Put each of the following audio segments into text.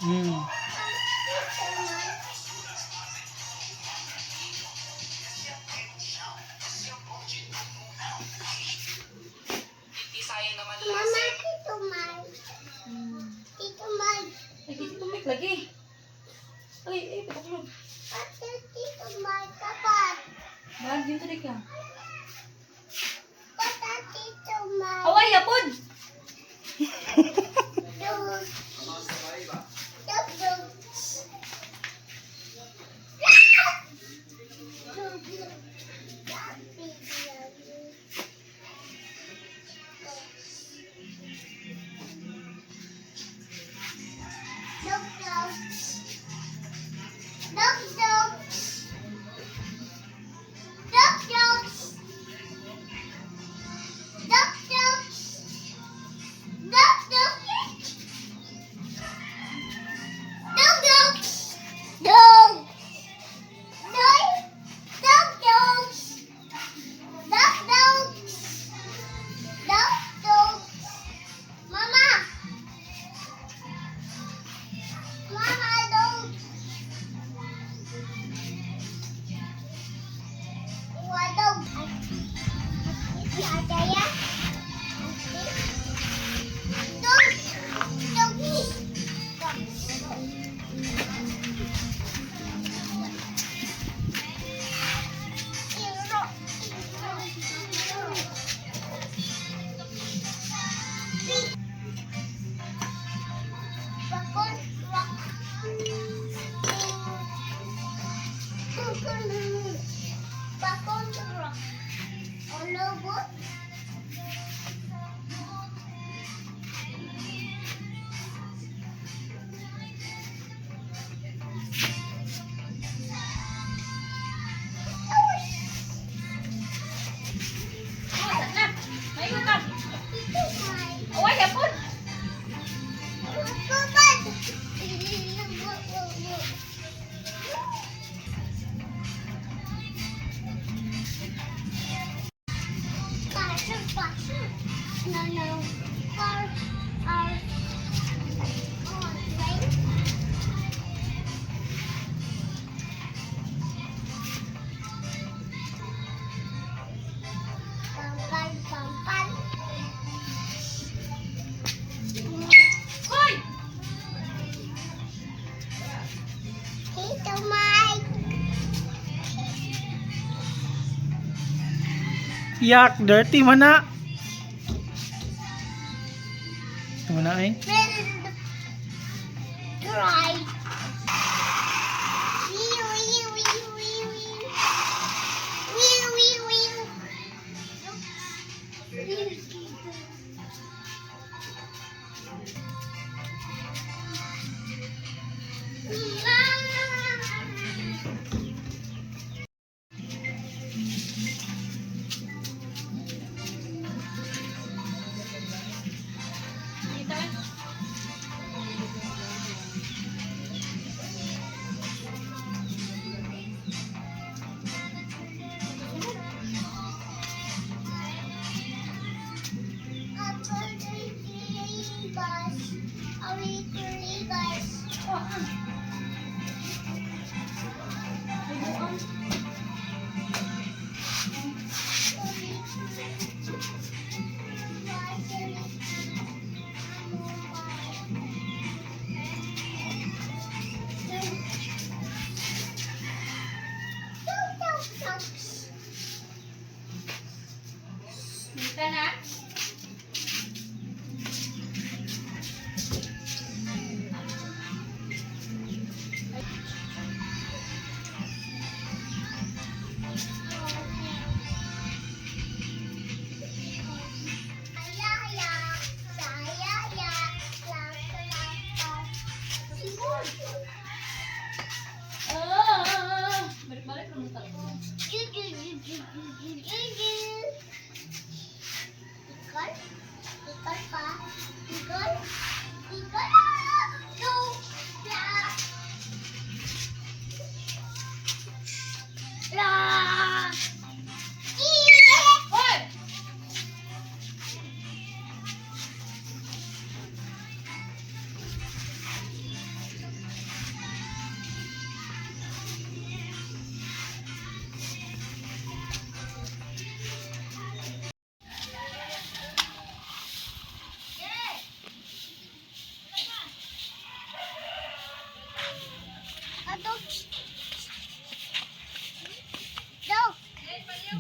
Hmm. Mama, Tito Mike. Tito Mike. Ay, Tito Mike lagi. Ay, pakulog. Ate, Tito Mike, kapat. Mahal din tadi ka. Kata Tito Mike. Away, yapon! Dug. Dug, dug. Dug, dug. Happy, happy. Dug, dug. Dug, dug. Dug, dug. Dug, dug. Dug, dug. Dug, dug. Dug. Dug. Dug, dug. Dug, dug. Dug, dug. Mama. Mama, dug. Wadog. Ada ya? Dog. Doggy. Bakon rock. Bakon rock. Ono bu? Away, na. May ikutan. Itu mai. Away, yapon! Kubat. No, no. Car are on, right? Pampan, pampan. Hoy! Tito Mike. Yak, dirty man na. Ito mo na eh. Dry. Wee, wee, wee, wee, wee. Wee, wee, wee. Dito eh. Dito na.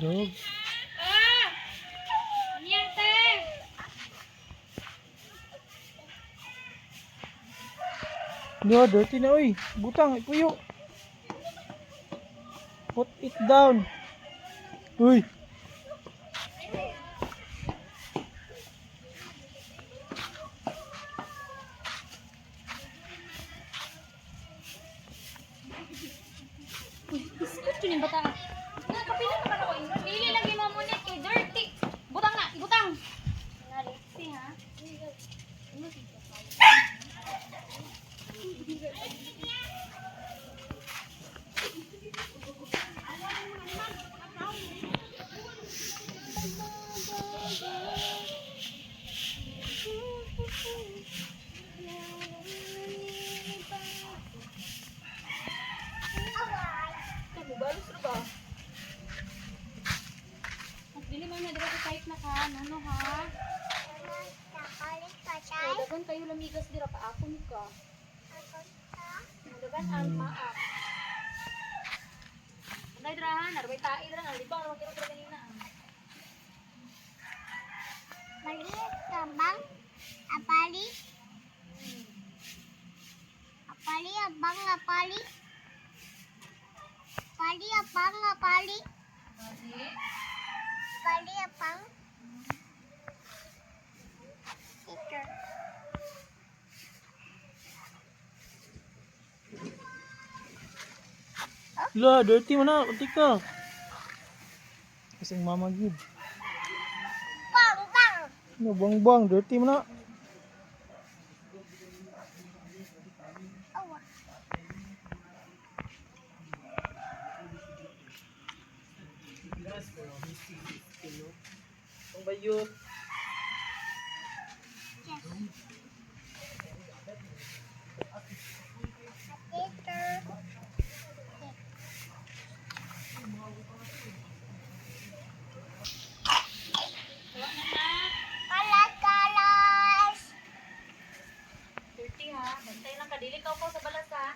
Dog. Ah! Niente! No, dirty na oy. Butang, ipuyo. Put it down. Uy. Biskut yun yung bata. Kapila naman ako yun. Lili lagi mo muna kay dirty. Butang na, ibutang. Nalipsi ha. Balos ro ba? Dili man na dira sa type na ka, nano ha? Nakalit ka siya. Kaya dagan kayo lamigas dira pa ako ni ka. Dagan ang maak. Anday dira ha, narbay tae dira na libang ro kay dira kanina. Maliit ka bang? Apali? Apali, abang, apali? Apali, abang, apali? Kasi Apali, abang? Ito. La, dirty man na. Untik ka. Kasing mama gid. Bang, bang! No, bang, dirty man na. Awa. Ang bayot. Yes. Ito. wala na na. Kalas, kalas! Dirty ha. Bantay lang ka, dili ka upaw sa balas ha.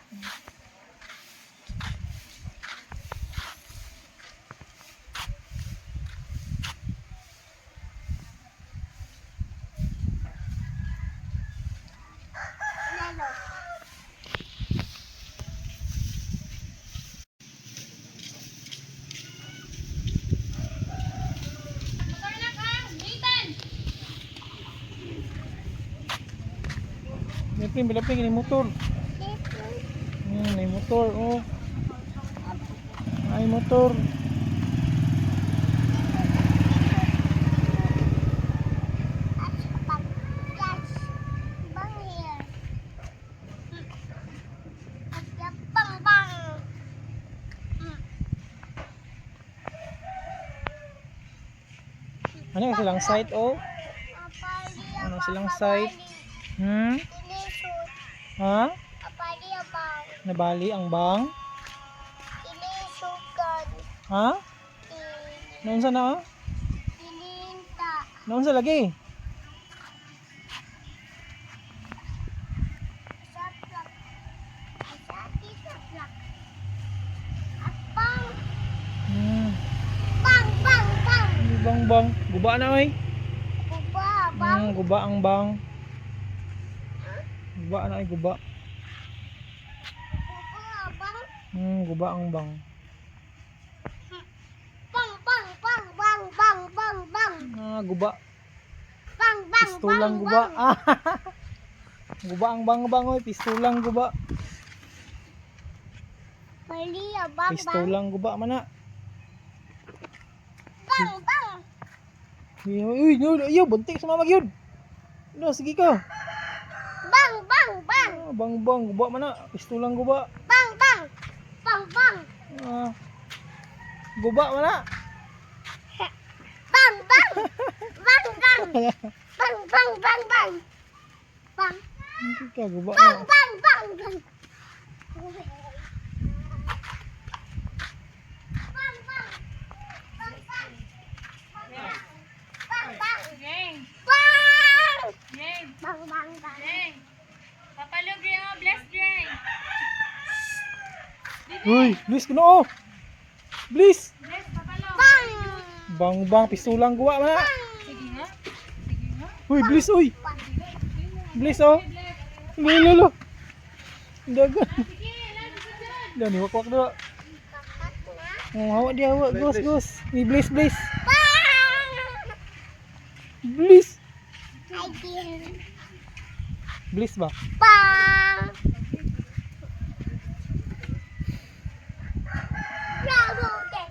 Lalo. Motor na ka, Nathan! Nepin, bilapin ini motor. Ito. Ay motor, oh. Ay motor. At bang. Yes. Bang here. At bang, bang. Ano yung silang site, oh? Apali, Ano abang, silang site? apali. Hmm? Ilisod. Ha? Apali, abang. Nabali ang bang? Ilisugan. Ha? Noon sa na? Ilinta. Noon sa lagi? Saplak. Asati saplak. At bang. Hmm. Bang, bang, bang. Bang. Guba na, oy. Kuba, bang. Guba ang bang. Guba na, ay guba. Kuba, bang. Guba ang bang. Bang, bang, bang, bang, bang, bang, bang. Guba. Bang, bang, Pistulang bang, guba. bang. Guba ang bang, oy. Pistulang guba. Mali, bang, bang. Pistulang guba man na. Bang, bang. Uy, ayaw, buntik sa mamag yun. No, sige ka. Bang, bang, bang. Bang, guba man na. Pistulang guba. Bang, bang. Bang, bang. Guba man na. Bang, bang. Bang, bang. Bang, bang, bang, bang. Bang, Hindi ka, guba bang, na. bang, bang, bang. Bang, bang. Bang, bang. Bang, bang. Jeng! Bang. Jeng! Bang, bang, bang. Jeng! Papalog rin mo, bless Jeng! Uy, please, kuno. Please. Bless, papalog! Bang. Bang pisulang guwa man. Sige nga. Sige nga. Uy, bliss uy. Bliss oh. Lolo. Dagan. Dan ni wak-wak do. Oh, hawak dia hawak gos. Ni bliss. Bliss. Bliss ba? Bang! Bravo, okay.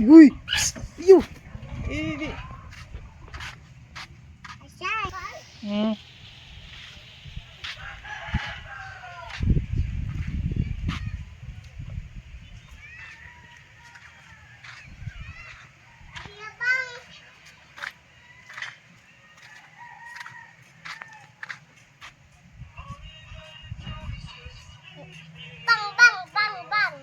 Uy. Yo. Ini. Asyik. Iya, Bang. Bang, bang, bang, bang.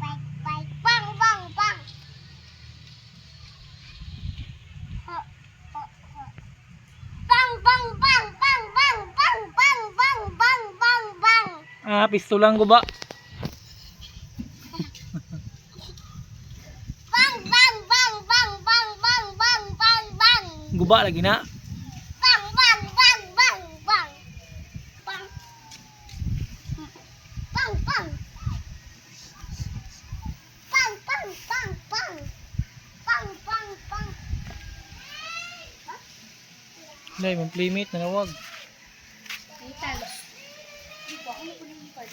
Baik, baik. Bang, bang, bang. Ho, ho, ho. Bang, bang, bang, bang, bang, bang, bang, bang, bang, bang, bang. Ah, pisulang guba. Bang, bang, bang, bang, bang, bang, bang, bang, bang. Guba lagi na. Bang, bang, bang, bang, bang. Bang. Bang, bang. Bang, bang, bang, bang. Bang, bang, bang. Dai, man playmate na nawag. Ital. Di ba ako po ng card?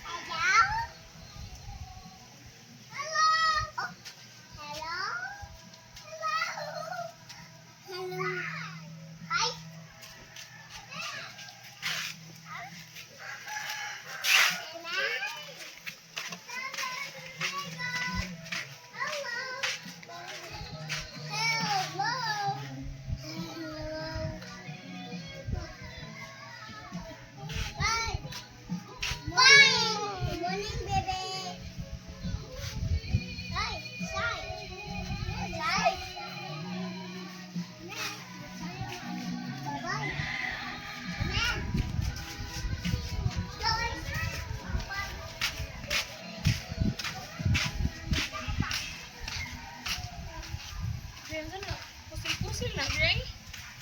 Hello? Hello? Oh. Hello? Hello? Hello? Hi? Morning, baby. Hi, Sai. Sai. Bye-bye. Amen. Diyan na. Pusil-pusil lang, Dre.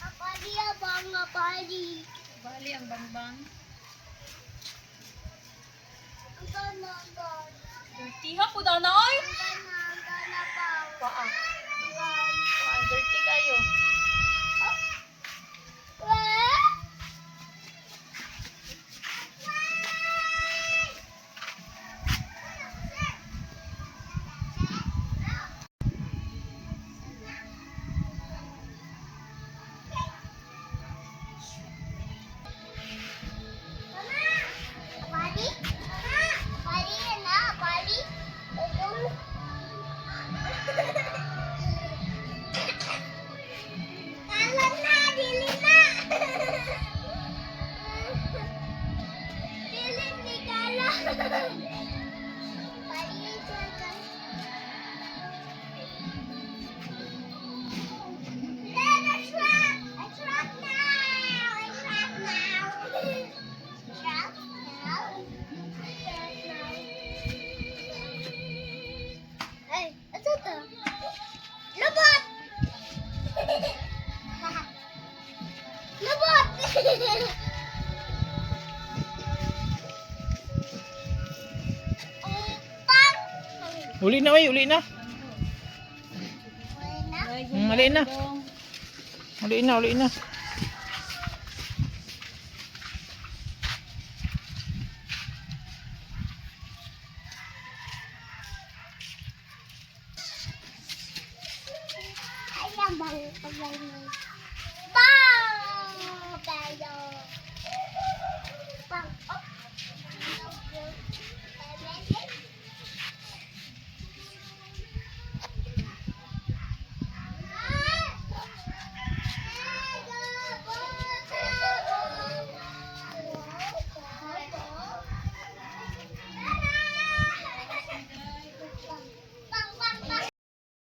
Apa dia bang apa di? Bali ang bangbang. Angkan nangkan. Dirty ha po daw na oy. Angkan apa? Paa. Angkan. Paa, dirty kayo. Wah. Padi? Padi na, padi. Kalan na, dili na. Dili ni kalan. Padi jaga. Then a trap now. A trap now. Trap now. Hey, ano to? Lubot! Lubot! Pang! Uli na oy, uli na. Wala na. Uli na. Uli na. Ayan bang paglay mo. Bang! Tayo.